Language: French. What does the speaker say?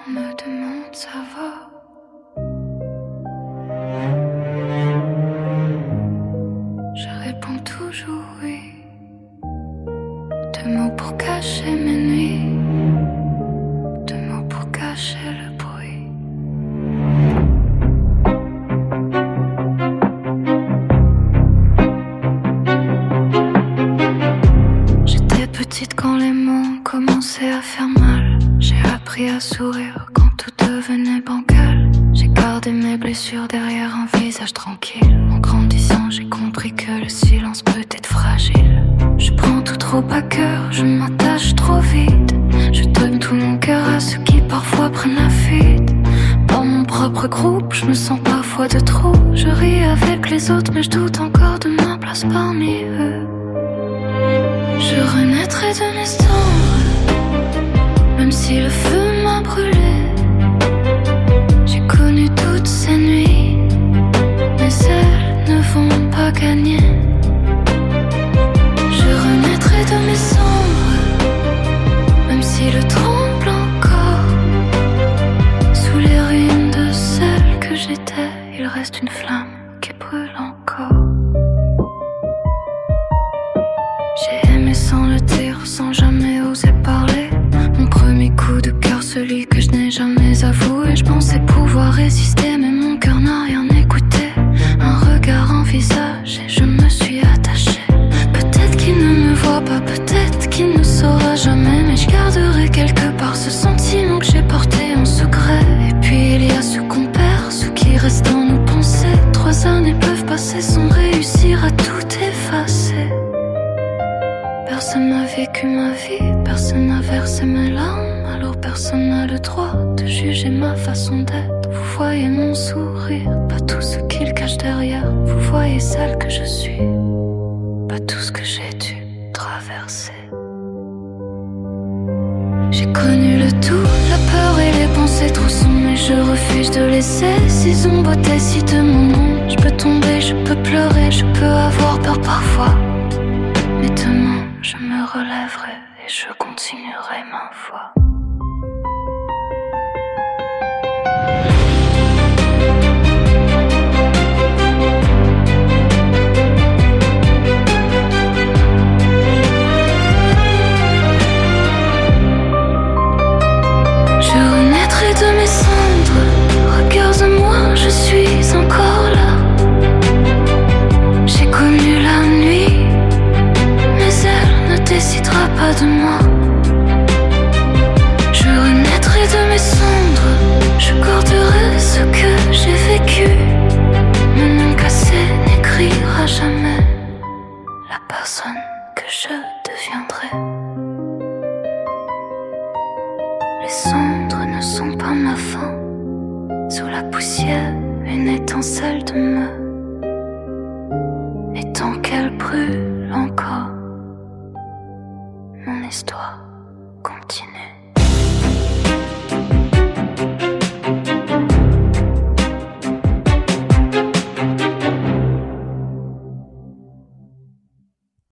On me demande ça va. Je réponds toujours oui. Deux mots pour cacher mes nuits. Deux mots pour cacher le bruit. J'étais petite quand les mots commençaient à faire mal. J'ai appris à sourire quand tout devenait bancal. J'ai gardé mes blessures derrière un visage tranquille. En grandissant, j'ai compris que le silence peut être fragile. Je prends tout trop à cœur, je m'attache trop vite. Je donne tout mon cœur à ceux qui parfois prennent la fuite. Dans mon propre groupe, je me sens parfois de trop. Je ris avec les autres, mais je doute encore de ma place parmi eux. Je renaîtrai de mes cendres, même si le feu m'a brûlé. J'ai connu toutes ces nuits, mais elles ne vont pas gagner. Je renaîtrai de mes cendres, même si le tremble encore. Sous les ruines de celle que j'étais, il reste une flamme qui brûle encore. J'ai aimé sans le dire, sans jamais oser parler. Mon premier coup de cœur, celui que je n'ai jamais avoué. Je pensais pouvoir résister, mais mon cœur n'a rien écouté. Un regard, un visage, et je me suis attachée. Peut-être qu'il ne me voit pas, peut-être qu'il ne saura jamais, mais je garderai quelque part ce sentiment que j'ai porté en secret. Et puis il y a ceux qu'on perd, ceux qui restent dans nos pensées. 3 années peuvent passer sans réussir à tout effacer. Personne n'a vécu ma vie, personne n'a versé mes larmes. Alors personne n'a le droit de juger ma façon d'être. Vous voyez mon sourire, pas tout ce qu'il cache derrière. Vous voyez celle que je suis, pas tout ce que j'ai dû traverser. J'ai connu le tout, la peur et les pensées trop sombres, mais je refuse de laisser ces ombres décider mon nom. Je peux tomber, je peux pleurer, je peux avoir peur parfois, mais demain je me relèverai et je continuerai ma voie. Je renaîtrai de mes cendres, regarde-moi, je suis encore là. J'ai connu la nuit, mais elle ne décidera pas de moi. Je renaîtrai de mes cendres, je garderai ce que j'ai vécu. Mon nom cassé n'écrira jamais la personne que je deviendrai. Les cendres ne sont pas ma fin. Sous la poussière, une étincelle de me. Et tant qu'elle brûle,